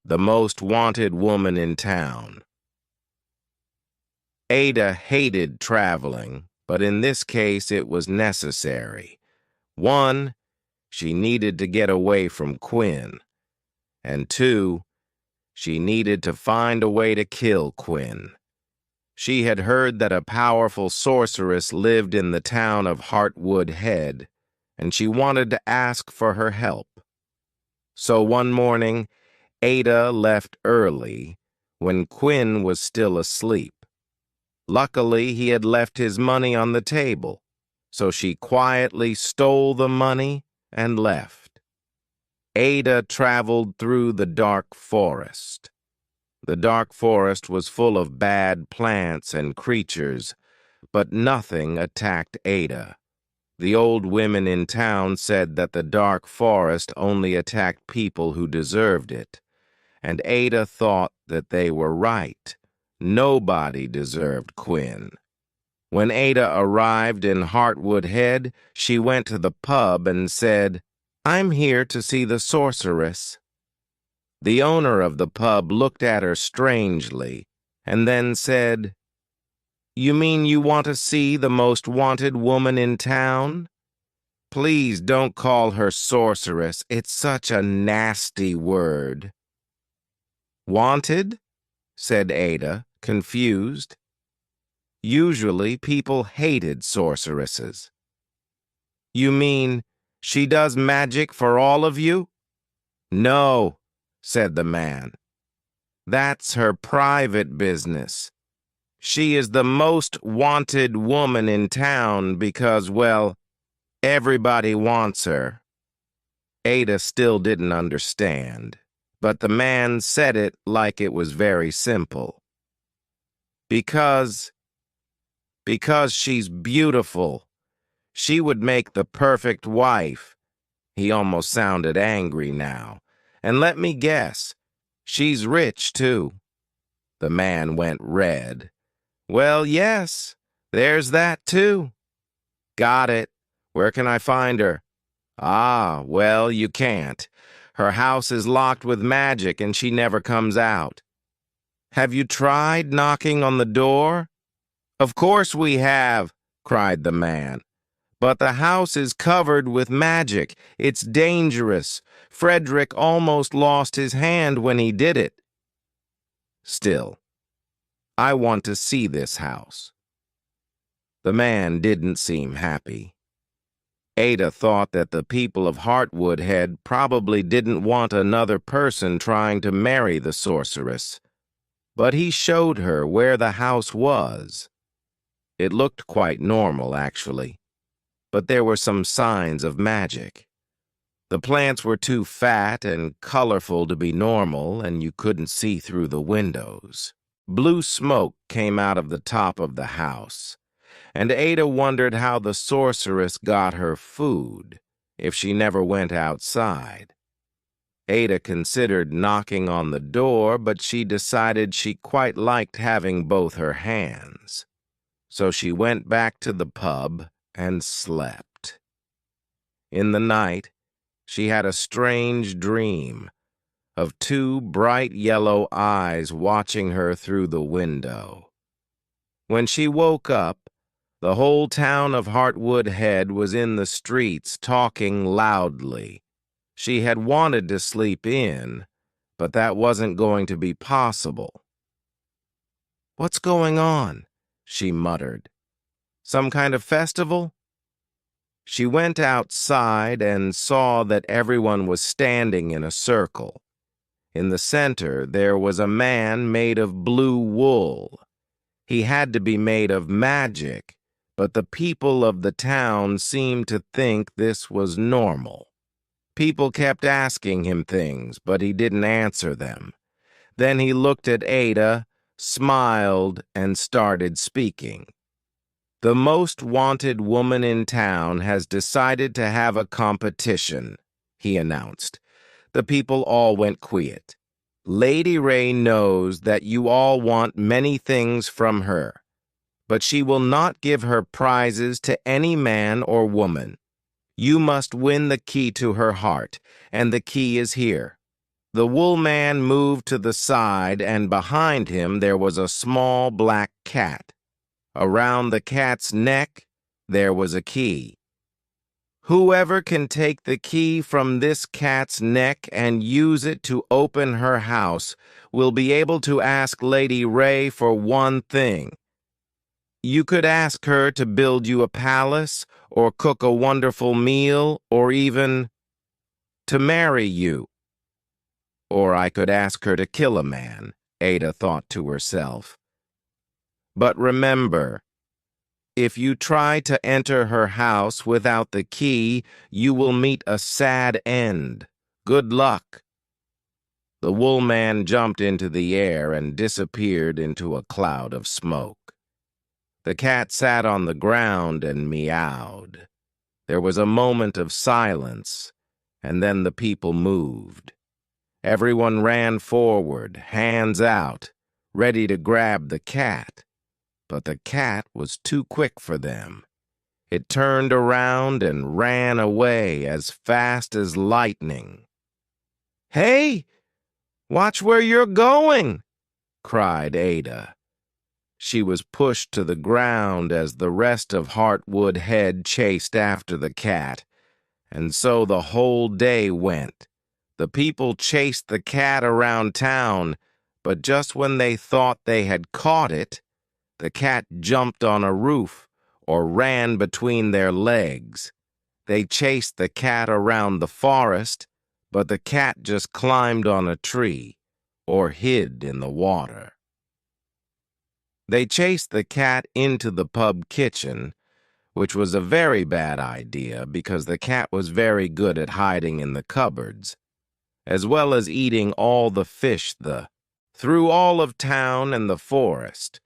the most wanted woman in town. Ada hated traveling, but in this case it was necessary. 1, she needed to get away from Quinn, and 2, she needed to find a way to kill Quinn. She had heard that a powerful sorceress lived in the town of Heartwood Head, and she wanted to ask for her help. So one morning, Ada left early when Quinn was still asleep. Luckily, he had left his money on the table, so she quietly stole the money and left. Ada traveled through the dark forest. The dark forest was full of bad plants and creatures, but nothing attacked Ada. The old women in town said that the dark forest only attacked people who deserved it, and Ada thought that they were right. Nobody deserved Quinn. When Ada arrived in Heartwood Head, she went to the pub and said, "I'm here to see the sorceress." The owner of the pub looked at her strangely and then said, "You mean you want to see the most wanted woman in town? Please don't call her sorceress. It's such a nasty word." "Wanted?" said Ada, confused. Usually people hated sorceresses. "You mean she does magic for all of you?" "No," said the man. "That's her private business. She is the most wanted woman in town because, well, everybody wants her." Ada still didn't understand, but the man said it like it was very simple. Because she's beautiful. She would make the perfect wife." He almost sounded angry now. "And let me guess, she's rich, too." The man went red. "Well, yes, there's that, too." "Got it. Where can I find her?" "Ah, well, you can't. Her house is locked with magic and she never comes out." "Have you tried knocking on the door?" "Of course we have," cried the man. "But the house is covered with magic. It's dangerous. Frederick almost lost his hand when he did it." "Still, I want to see this house." The man didn't seem happy. Ada thought that the people of Heartwood Head probably didn't want another person trying to marry the sorceress, but he showed her where the house was. It looked quite normal, actually, but there were some signs of magic. The plants were too fat and colorful to be normal, and you couldn't see through the windows. Blue smoke came out of the top of the house, and Ada wondered how the sorceress got her food if she never went outside. Ada considered knocking on the door, but she decided she quite liked having both her hands. So she went back to the pub and slept. In the night, she had a strange dream of 2 bright yellow eyes watching her through the window. When she woke up, the whole town of Heartwood Head was in the streets talking loudly. She had wanted to sleep in, but that wasn't going to be possible. "What's going on?" she muttered. "Some kind of festival?" She went outside and saw that everyone was standing in a circle. In the center, there was a man made of blue wool. He had to be made of magic, but the people of the town seemed to think this was normal. People kept asking him things, but he didn't answer them. Then he looked at Ada, smiled, and started speaking. "The most wanted woman in town has decided to have a competition," he announced. The people all went quiet. "Lady Ray knows that you all want many things from her, but she will not give her prizes to any man or woman. You must win the key to her heart, and the key is here. The wool man moved to the side, and behind him there was a small black cat. Around the cat's neck, there was a key. Whoever can take the key from this cat's neck and use it to open her house will be able to ask Lady Ray for one thing. You could ask her to build you a palace, or cook a wonderful meal, or even to marry you. Or I could ask her to kill a man, Ada thought to herself. But remember, if you try to enter her house without the key, you will meet a sad end. Good luck. The wool man jumped into the air and disappeared into a cloud of smoke. The cat sat on the ground and meowed. There was a moment of silence, and then the people moved. Everyone ran forward, hands out, ready to grab the cat. But the cat was too quick for them. It turned around and ran away as fast as lightning. "Hey, watch where you're going!" cried Ada. She was pushed to the ground as the rest of Heartwood Head chased after the cat, and so the whole day went. The people chased the cat around town, but just when they thought they had caught it, the cat jumped on a roof or ran between their legs. They chased the cat around the forest, but the cat just climbed on a tree or hid in the water. They chased the cat into the pub kitchen, which was a very bad idea because the cat was very good at hiding in the cupboards, as well as eating all the fish through all of town and the forest.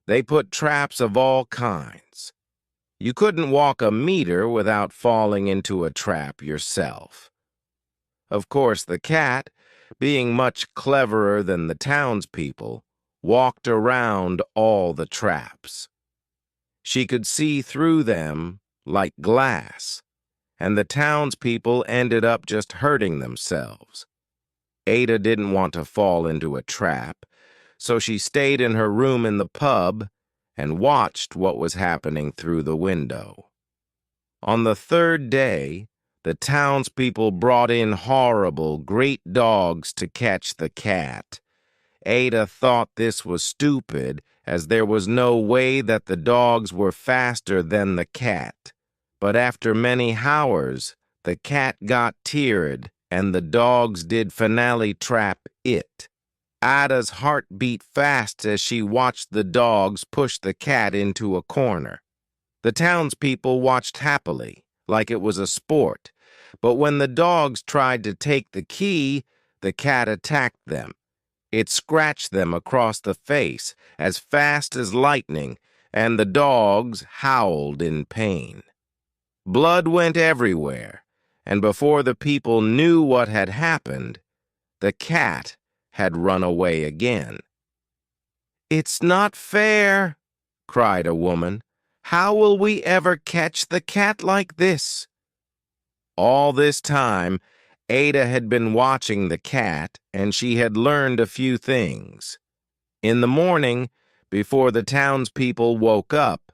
They put traps of all kinds. You couldn't walk a meter without falling into a trap yourself. Of course, the cat, being much cleverer than the townspeople, walked around all the traps. She could see through them like glass, and the townspeople ended up just hurting themselves. Ada didn't want to fall into a trap, so she stayed in her room in the pub and watched what was happening through the window. On the third day, the townspeople brought in horrible, great dogs to catch the cat. Ada thought this was stupid, as there was no way that the dogs were faster than the cat. But after many hours, the cat got tired, and the dogs did finally trap it. Ada's heart beat fast as she watched the dogs push the cat into a corner. The townspeople watched happily, like it was a sport, but when the dogs tried to take the key, the cat attacked them. It scratched them across the face as fast as lightning, and the dogs howled in pain. Blood went everywhere, and before the people knew what had happened, the cat had run away again. "It's not fair," cried a woman. "How will we ever catch the cat like this?" All this time, Ada had been watching the cat, and she had learned a few things. In the morning, before the townspeople woke up,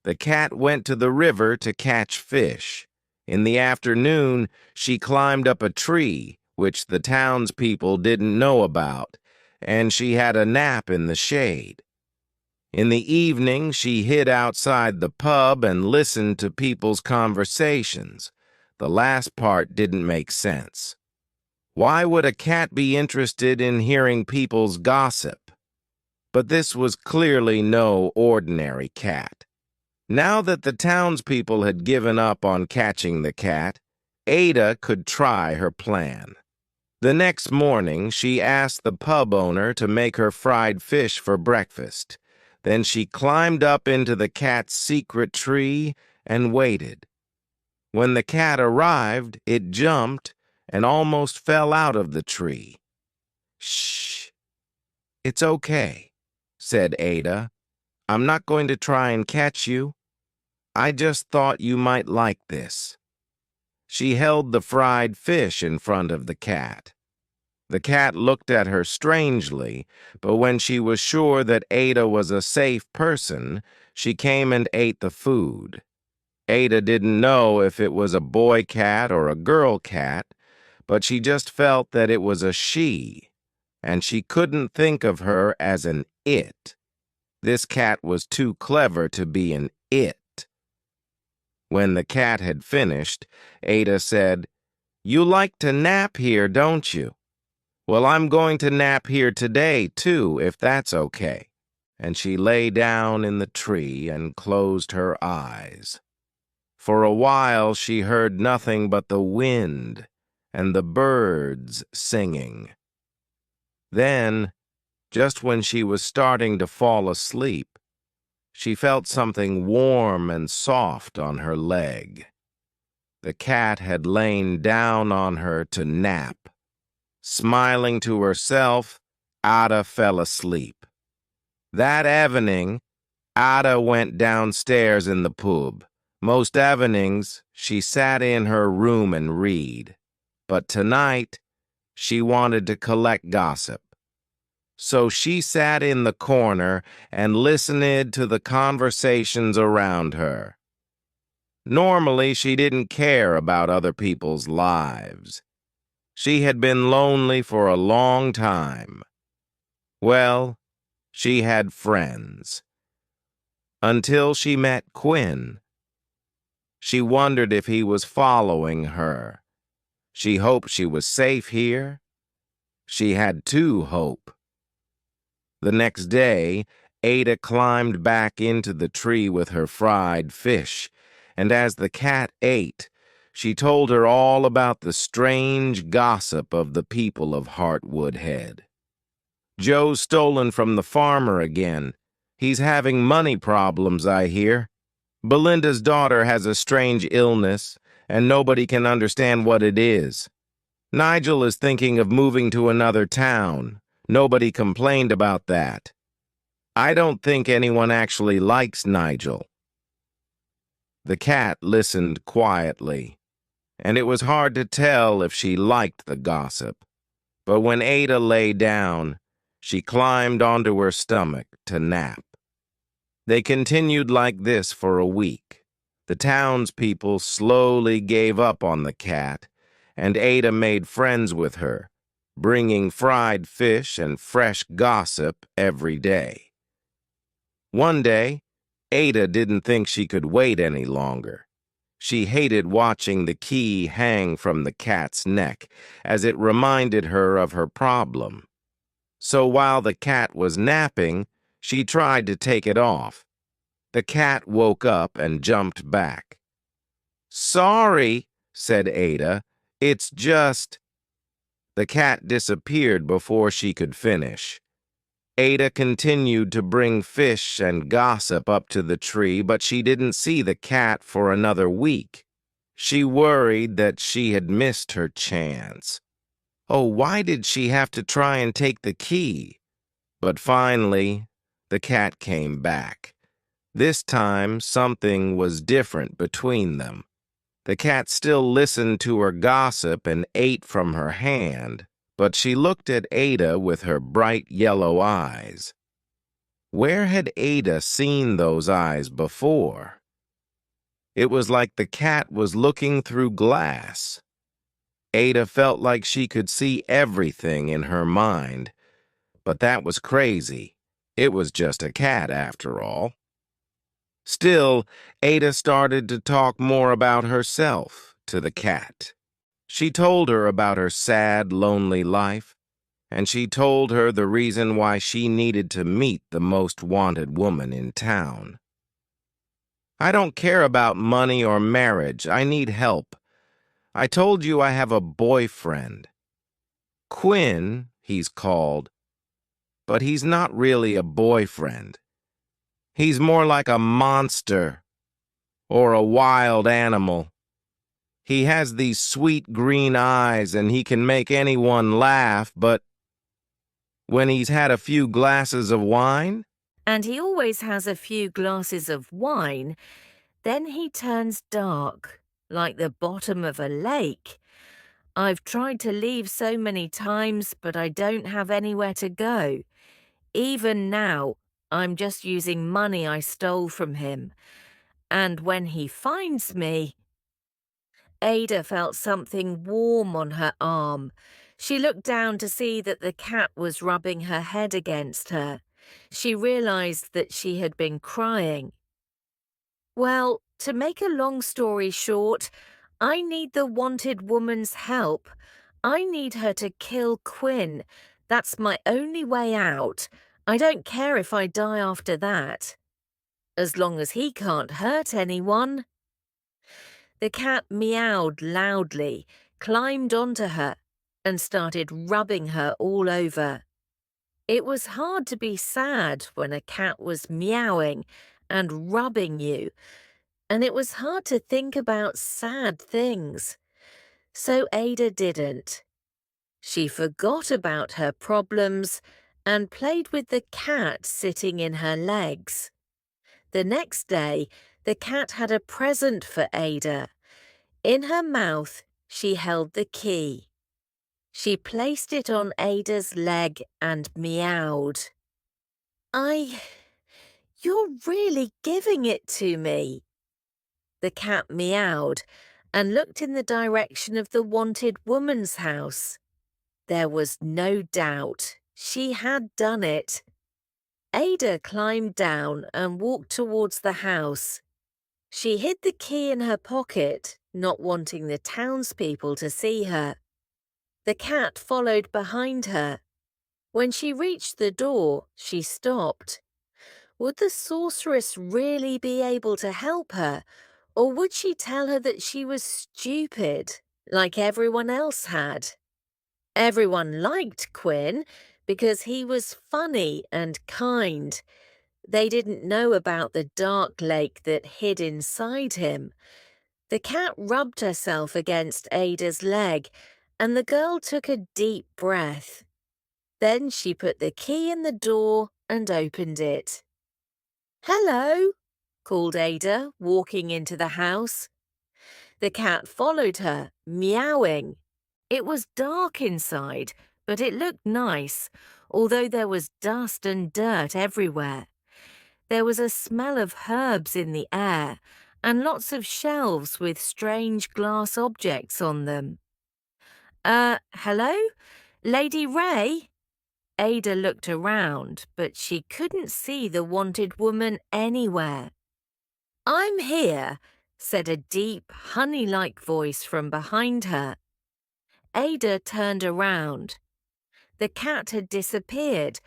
the cat went to the river to catch fish. In the afternoon, she climbed up a tree, which the townspeople didn't know about, and she had a nap in the shade. In the evening, she hid outside the pub and listened to people's conversations. The last part didn't make sense. Why would a cat be interested in hearing people's gossip? But this was clearly no ordinary cat. Now that the townspeople had given up on catching the cat, Ada could try her plan. The next morning, she asked the pub owner to make her fried fish for breakfast. Then she climbed up into the cat's secret tree and waited. When the cat arrived, it jumped and almost fell out of the tree. "Shh, it's okay," said Ada. "I'm not going to try and catch you. I just thought you might like this." She held the fried fish in front of the cat. The cat looked at her strangely, but when she was sure that Ada was a safe person, she came and ate the food. Ada didn't know if it was a boy cat or a girl cat, but she just felt that it was a she, and she couldn't think of her as an it. This cat was too clever to be an it. When the cat had finished, Ada said, "You like to nap here, don't you? Well, I'm going to nap here today, too, if that's okay." And she lay down in the tree and closed her eyes. For a while she heard nothing but the wind and the birds singing. Then, just when she was starting to fall asleep, she felt something warm and soft on her leg. The cat had lain down on her to nap. Smiling to herself, Ada fell asleep. That evening, Ada went downstairs in the pub. Most evenings, she sat in her room and read. But tonight, she wanted to collect gossip. So she sat in the corner and listened to the conversations around her. Normally, she didn't care about other people's lives. She had been lonely for a long time. Well, she had friends. Until she met Quinn. She wondered if he was following her. She hoped she was safe here. She had to hope. The next day, Ada climbed back into the tree with her fried fish, and as the cat ate, she told her all about the strange gossip of the people of Heartwood Head. "Joe's stolen from the farmer again. He's having money problems, I hear. Belinda's daughter has a strange illness, and nobody can understand what it is. Nigel is thinking of moving to another town. Nobody complained about that. I don't think anyone actually likes Nigel." The cat listened quietly, and it was hard to tell if she liked the gossip. But when Ada lay down, she climbed onto her stomach to nap. They continued like this for a week. The townspeople slowly gave up on the cat, and Ada made friends with her, bringing fried fish and fresh gossip every day. One day, Ada didn't think she could wait any longer. She hated watching the key hang from the cat's neck, as it reminded her of her problem. So while the cat was napping, she tried to take it off. The cat woke up and jumped back. "Sorry," said Ada. "It's just—" The cat disappeared before she could finish. Ada continued to bring fish and gossip up to the tree, but she didn't see the cat for another week. She worried that she had missed her chance. Oh, why did she have to try and take the key? But finally, the cat came back. This time, something was different between them. The cat still listened to her gossip and ate from her hand, but she looked at Ada with her bright yellow eyes. Where had Ada seen those eyes before? It was like the cat was looking through glass. Ada felt like she could see everything in her mind, but that was crazy. It was just a cat after all. Still, Ada started to talk more about herself to the cat. She told her about her sad, lonely life, and she told her the reason why she needed to meet the most wanted woman in town. "I don't care about money or marriage. I need help. I told you I have a boyfriend. Quinn, he's called, but he's not really a boyfriend. He's more like a monster or a wild animal. He has these sweet green eyes and he can make anyone laugh, but when he's had a few glasses of wine..." And he always has a few glasses of wine. Then he turns dark, like the bottom of a lake. I've tried to leave so many times, but I don't have anywhere to go. Even now, I'm just using money I stole from him. And when he finds me, Ada felt something warm on her arm. She looked down to see that the cat was rubbing her head against her. She realized that she had been crying. Well, to make a long story short, I need the wanted woman's help. I need her to kill Quinn. That's my only way out. I don't care if I die after that. As long as he can't hurt anyone. The cat meowed loudly, climbed onto her, and started rubbing her all over. It was hard to be sad when a cat was meowing and rubbing you, and it was hard to think about sad things. So Ada didn't. She forgot about her problems and played with the cat sitting in her legs. The next day, the cat had a present for Ada. In her mouth, she held the key. She placed it on Ada's leg and meowed. You're really giving it to me. The cat meowed and looked in the direction of the wanted woman's house. There was no doubt she had done it. Ada climbed down and walked towards the house. She hid the key in her pocket, not wanting the townspeople to see her. The cat followed behind her. When she reached the door, she stopped. Would the sorceress really be able to help her, or would she tell her that she was stupid, like everyone else had? Everyone liked Quinn because he was funny and kind. They didn't know about the dark lake that hid inside him. The cat rubbed herself against Ada's leg, and the girl took a deep breath. Then she put the key in the door and opened it. "Hello," called Ada, walking into the house. The cat followed her, meowing. It was dark inside, but it looked nice, although there was dust and dirt everywhere. There was a smell of herbs in the air, and lots of shelves with strange glass objects on them. Hello? Lady Ray?" Ada looked around, but she couldn't see the wanted woman anywhere. "I'm here," said a deep, honey-like voice from behind her. Ada turned around. The cat had disappeared,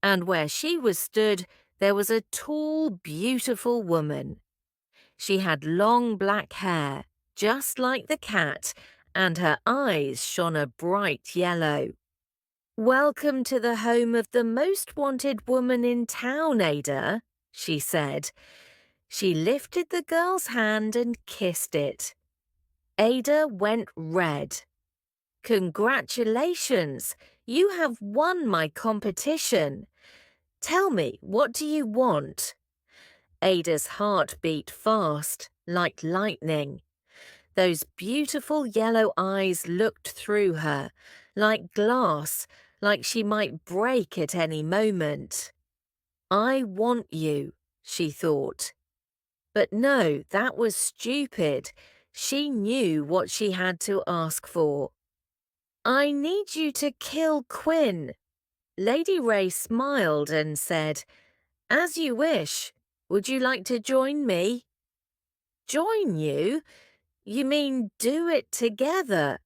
and where she was stood, there was a tall, beautiful woman. She had long black hair, just like the cat, and her eyes shone a bright yellow. "Welcome to the home of the most wanted woman in town, Ada," she said. She lifted the girl's hand and kissed it. Ada went red. "Congratulations! You have won my competition. Tell me, what do you want?" Ada's heart beat fast, like lightning. Those beautiful yellow eyes looked through her, like glass, like she might break at any moment. "I want you," she thought. But no, that was stupid. She knew what she had to ask for. "I need you to kill Quinn." Lady Ray smiled and said, "As you wish. Would you like to join me?" "Join you? You mean do it together?"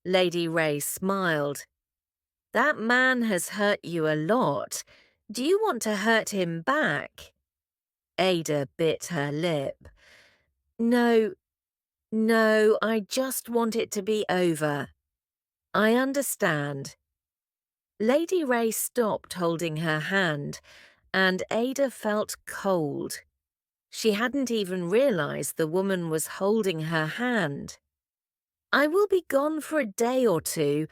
Lady Ray smiled. "That man has hurt you a lot. Do you want to hurt him back?" Ada bit her lip. No, I just want it to be over." "I understand." Lady Ray stopped holding her hand, and Ada felt cold. She hadn't even realized the woman was holding her hand. "I will be gone for a day or two.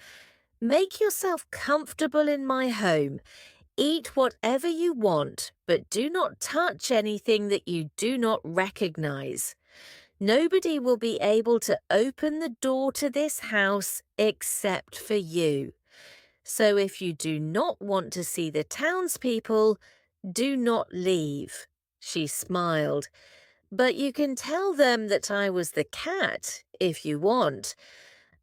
Make yourself comfortable in my home. Eat whatever you want, but do not touch anything that you do not recognize. Nobody will be able to open the door to this house except for you. So if you do not want to see the townspeople, do not leave." She smiled. "But you can tell them that I was the cat, if you want.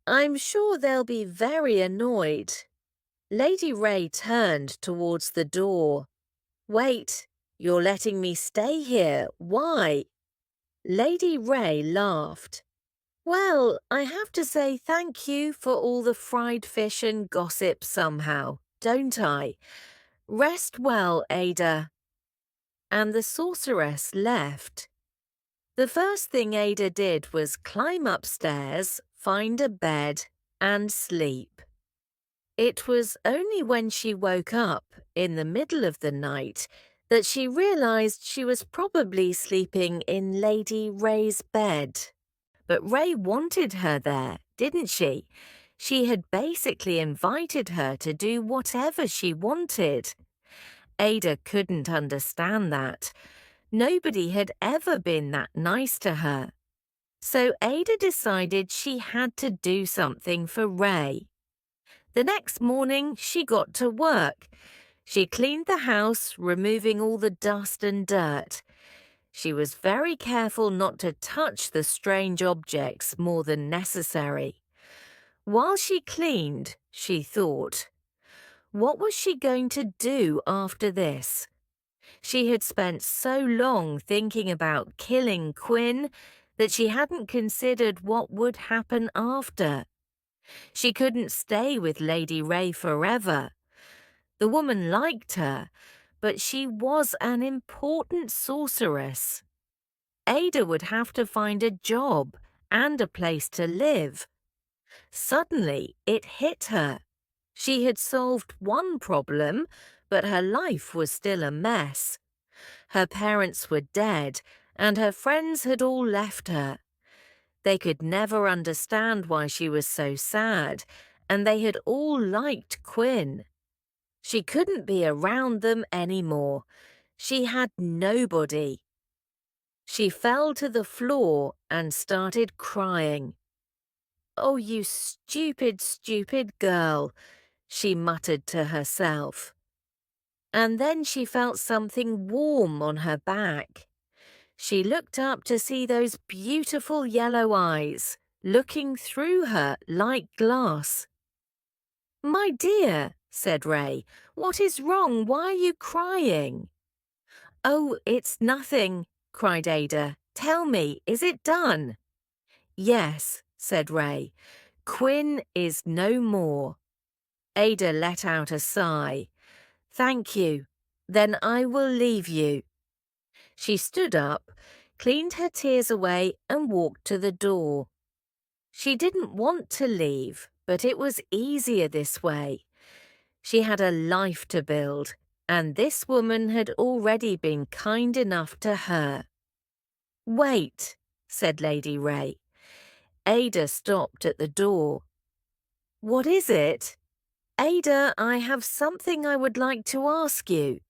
I'm sure they'll be very annoyed." Lady Ray turned towards the door. "Wait, you're letting me stay here. Why?" Lady Ray laughed. "Well, I have to say thank you for all the fried fish and gossip somehow, don't I? Rest well, Ada." And the sorceress left. The first thing Ada did was climb upstairs, find a bed, and sleep. It was only when she woke up in the middle of the night that she realized she was probably sleeping in Lady Ray's bed. But Ray wanted her there, didn't she? She had basically invited her to do whatever she wanted. Ada couldn't understand that. Nobody had ever been that nice to her. So Ada decided she had to do something for Ray. The next morning, she got to work. She cleaned the house, removing all the dust and dirt. She was very careful not to touch the strange objects more than necessary. While she cleaned, she thought, what was she going to do after this? She had spent so long thinking about killing Quinn that she hadn't considered what would happen after. She couldn't stay with Lady Ray forever. The woman liked her, but she was an important sorceress. Ada would have to find a job and a place to live. Suddenly, it hit her. She had solved one problem, but her life was still a mess. Her parents were dead, and her friends had all left her. They could never understand why she was so sad, and they had all liked Quinn. She couldn't be around them anymore. She had nobody. She fell to the floor and started crying. "Oh, you stupid, stupid girl," she muttered to herself. And then she felt something warm on her back. She looked up to see those beautiful yellow eyes, looking through her like glass. "My dear," said Ray, "what is wrong? Why are you crying?" "Oh, it's nothing," cried Ada. "Tell me, is it done?" "Yes," said Ray. "Quinn is no more." Ada let out a sigh. "Thank you. Then I will leave you." She stood up, cleaned her tears away, and walked to the door. She didn't want to leave, but it was easier this way. She had a life to build, and this woman had already been kind enough to her. "Wait," said Lady Ray. Ada stopped at the door. "What is it?" "Ada, I have something I would like to ask you."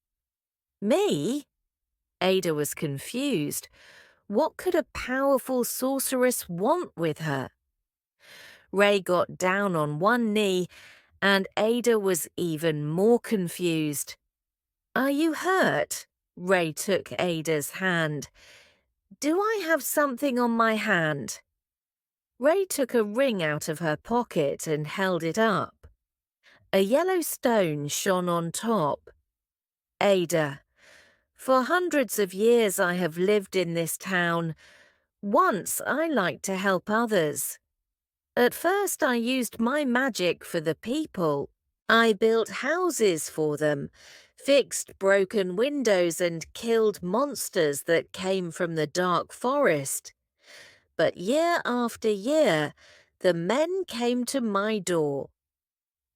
"Me?" Ada was confused. What could a powerful sorceress want with her? Ray got down on one knee, and Ada was even more confused. "Are you hurt?" Ray took Ada's hand. "Do I have something on my hand?" Ray took a ring out of her pocket and held it up. A yellow stone shone on top. "Ada, for hundreds of years I have lived in this town. Once I liked to help others. At first I used my magic for the people. I built houses for them, fixed broken windows and killed monsters that came from the dark forest. But year after year, the men came to my door.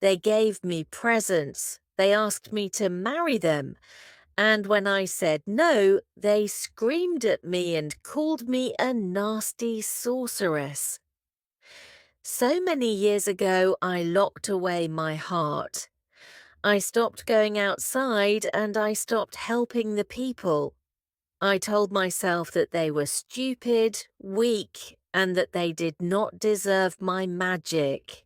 They gave me presents, they asked me to marry them, and when I said no, they screamed at me and called me a nasty sorceress. So many years ago, I locked away my heart. I stopped going outside and I stopped helping the people. I told myself that they were stupid, weak, and that they did not deserve my magic.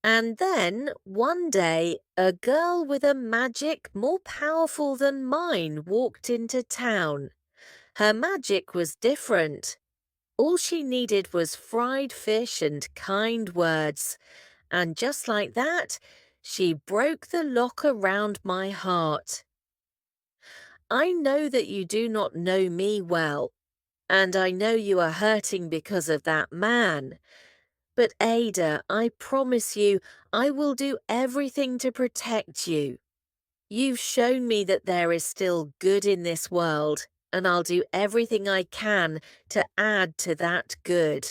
And then, one day, a girl with a magic more powerful than mine walked into town. Her magic was different. All she needed was fried fish and kind words. And just like that, she broke the lock around my heart. I know that you do not know me well, and I know you are hurting because of that man. But Ada, I promise you, I will do everything to protect you. You've shown me that there is still good in this world, and I'll do everything I can to add to that good.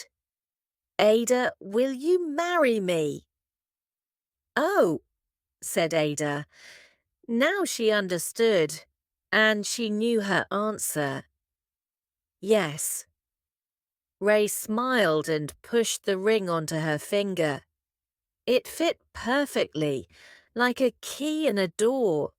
Ada, will you marry me? Oh, said Ada. Now she understood, and she knew her answer. Yes. Ray smiled and pushed the ring onto her finger. It fit perfectly, like a key in a door.